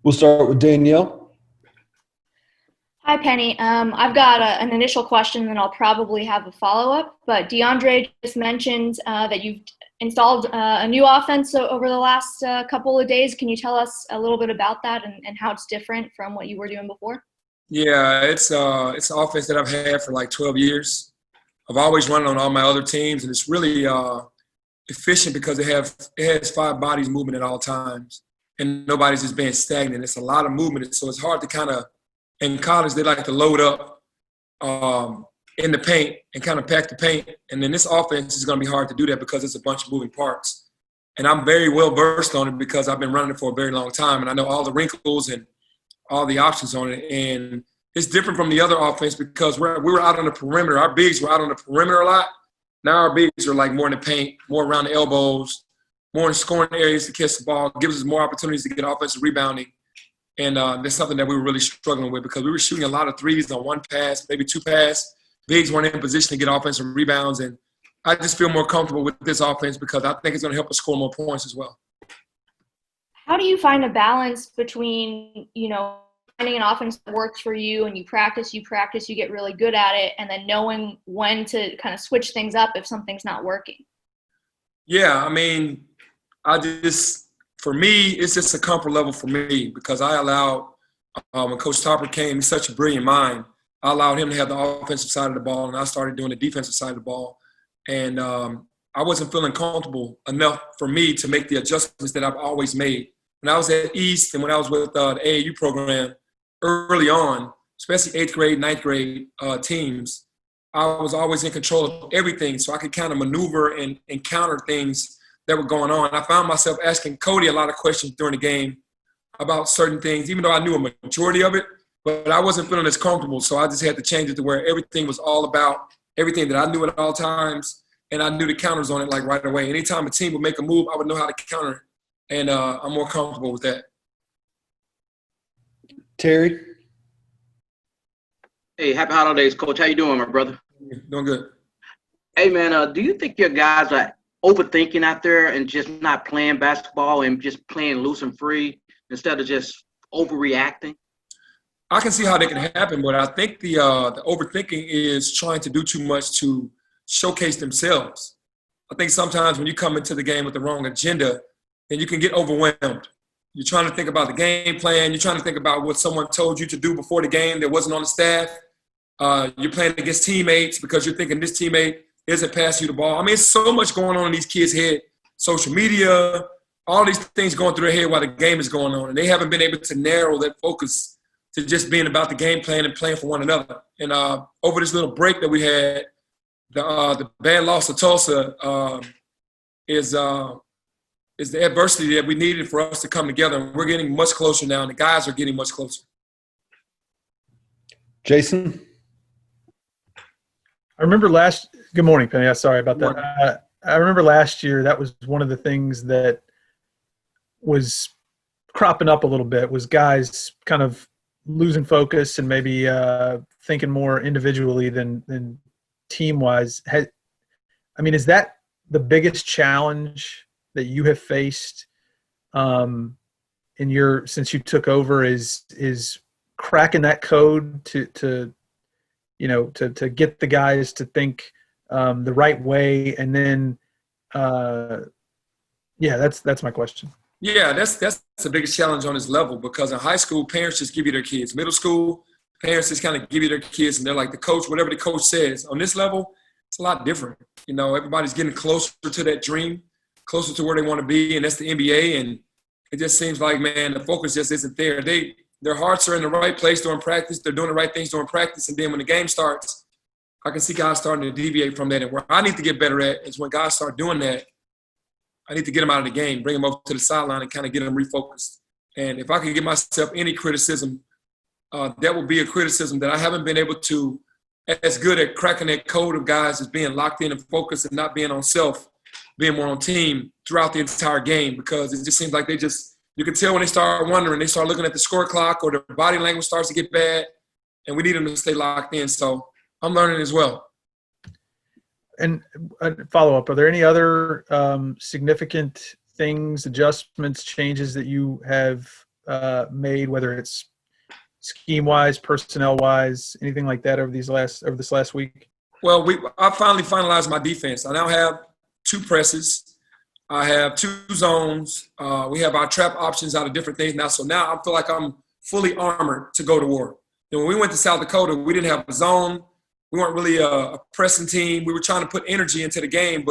We'll start with Danielle. Hi, Penny. I've got an initial question, and I'll probably have a follow-up. But DeAndre just mentioned that you've installed a new offense over the last couple of days. Can you tell us a little bit about that and how it's different from what you were doing before? Yeah, it's an offense that I've had for like 12 years. I've always run it on all my other teams, and it's really efficient because it has five bodies moving at all times, and nobody's just being stagnant. It's a lot of movement, so it's hard to kind of. In college, they like to load up in the paint and kind of pack the paint, and then this offense is going to be hard to do that because it's a bunch of moving parts. And I'm very well versed on it because I've been running it for a very long time, and I know all the wrinkles and all the options on it. And it's different from the other offense because we were out on the perimeter. Our bigs were out on the perimeter a lot. Now our bigs are like more in the paint, more around the elbows, more in scoring areas to catch the ball, gives us more opportunities to get offensive rebounding. And that's something that we were really struggling with because we were shooting a lot of threes on one pass, maybe two pass. Bigs weren't in position to get offensive rebounds. And I just feel more comfortable with this offense because I think it's going to help us score more points as well. How do you find a balance between, finding an offense that works for you and you practice, you get really good at it, and then knowing when to kind of switch things up if something's not working? Yeah, I mean, for me, it's just a comfort level for me because I allowed, when Coach Topper came, he's such a brilliant mind. I allowed him to have the offensive side of the ball, and I started doing the defensive side of the ball. And I wasn't feeling comfortable enough for me to make the adjustments that I've always made. When I was at East and when I was with the AAU program early on, especially 8th grade, 9th grade teams, I was always in control of everything so I could kind of maneuver and counter things that were going on. I found myself asking Cody a lot of questions during the game about certain things, even though I knew a majority of it, but I wasn't feeling as comfortable. So I just had to change it to where everything was all about everything that I knew at all times, and I knew the counters on it like right away. Anytime a team would make a move, I would know how to counter it, and I'm more comfortable with that. Terry? Hey, happy holidays, Coach. How you doing, my brother? Doing good. Hey, man, do you think your guys are overthinking out there and just not playing basketball and just playing loose and free instead of just overreacting? I can see how that can happen, but I think the overthinking is trying to do too much to showcase themselves. I think sometimes when you come into the game with the wrong agenda, then you can get overwhelmed. You're trying to think about the game plan. You're trying to think about what someone told you to do before the game that wasn't on the staff. You're playing against teammates because you're thinking this teammate isn't passing you the ball. I mean, it's so much going on in these kids' head. Social media, all these things going through their head while the game is going on. And they haven't been able to narrow that focus to just being about the game plan and playing for one another. And over this little break that we had, the bad loss to Tulsa is the adversity that we needed for us to come together. And we're getting much closer now, and the guys are getting much closer. Jason? I remember good morning, Penny. Sorry about that. I remember last year that was one of the things that was cropping up a little bit was guys kind of losing focus and maybe thinking more individually than team-wise. Is that the biggest challenge that you have faced since you took over is cracking that code to get the guys to think the right way, and then that's my question. Yeah, that's the biggest challenge on this level because in high school, parents just give you their kids. Middle school, parents just kind of give you their kids, and they're like the coach, whatever the coach says. On this level, it's a lot different. Everybody's getting closer to that dream, closer to where they want to be, and that's the NBA. And it just seems like, man, the focus just isn't there. Their hearts are in the right place during practice. They're doing the right things during practice. And then when the game starts, I can see guys starting to deviate from that. And where I need to get better at is when guys start doing that, I need to get them out of the game, bring them over to the sideline and kind of get them refocused. And if I can give myself any criticism, that will be a criticism that I haven't been able to as good at cracking that code of guys as being locked in and focused and not being on self, being more on team throughout the entire game because it just seems like you can tell when they start wondering, they start looking at the score clock or their body language starts to get bad, and we need them to stay locked in. So I'm learning as well. And follow up, are there any other significant things, adjustments, changes that you have made, whether it's scheme-wise, personnel-wise, anything like that over this last week? Well, I finally finalized my defense. I now have 2 presses. I have 2 zones. We have our trap options out of different things now. So now I feel like I'm fully armored to go to war. And when we went to South Dakota, we didn't have a zone. We weren't really a pressing team. We were trying to put energy into the game,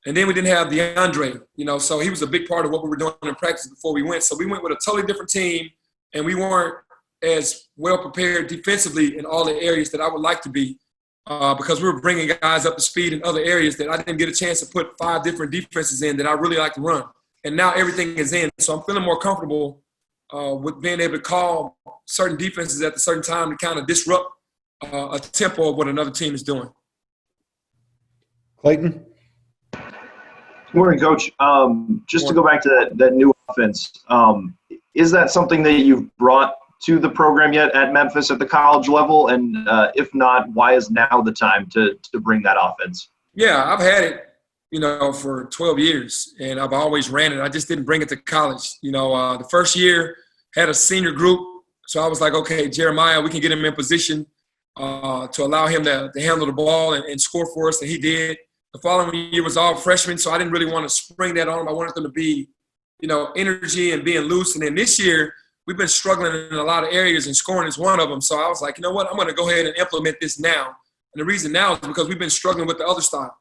and then we didn't have DeAndre, so he was a big part of what we were doing in practice before we went. So we went with a totally different team, and we weren't as well prepared defensively in all the areas that I would like to be because we were bringing guys up to speed in other areas that I didn't get a chance to put 5 different defenses in that I really like to run. And now everything is in. So I'm feeling more comfortable with being able to call certain defenses at a certain time to kind of disrupt a tempo of what another team is doing. Clayton? Good morning, Coach. Just to go back to that new offense, is that something that you've brought to the program yet at Memphis at the college level? And if not, why is now the time to bring that offense? Yeah, I've had it, for 12 years, and I've always ran it. I just didn't bring it to college. The first year had a senior group, so I was like, okay, Jeremiah, we can get him in position to allow him to handle the ball and score for us, and he did. The following year was all freshmen, so I didn't really want to spring that on them. I wanted them to be, energy and being loose. And then this year, we've been struggling in a lot of areas, and scoring is one of them. So I was like, you know what, I'm going to go ahead and implement this now. And the reason now is because we've been struggling with the other style.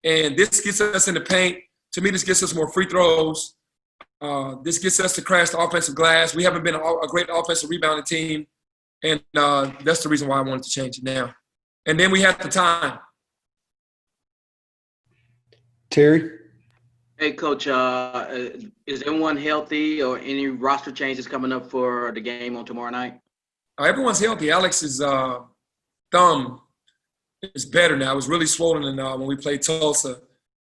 And this gets us in the paint. To me, this gets us more free throws. This gets us to crash the offensive glass. We haven't been a great offensive rebounding team. And that's the reason why I wanted to change it now. And then we have the time. Terry? Hey, Coach, is everyone healthy or any roster changes coming up for the game on tomorrow night? Everyone's healthy. Alex's thumb is better now. It was really swollen when we played Tulsa,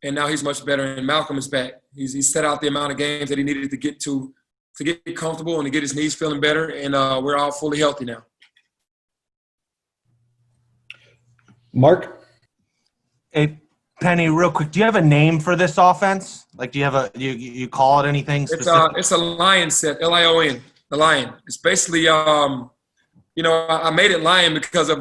and now he's much better. And Malcolm is back. He's set out the amount of games that he needed to get comfortable and to get his knees feeling better, and we're all fully healthy now. Mark? Hey, Penny, real quick, do you have a name for this offense? Like, do you have you call it anything specific? It's a lion set, Lion, the lion. It's basically, I made it lion because of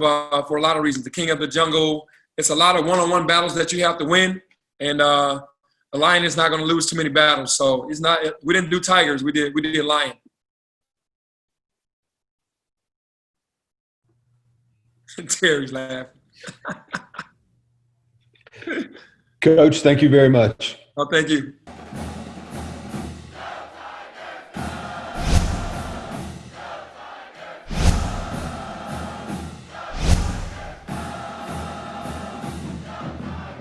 for a lot of reasons. The king of the jungle. It's a lot of one-on-one battles that you have to win, and the lion is not going to lose too many battles. So it's not. We didn't do tigers. We did lion. Terry's laughing. Coach, thank you very much. Oh, thank you.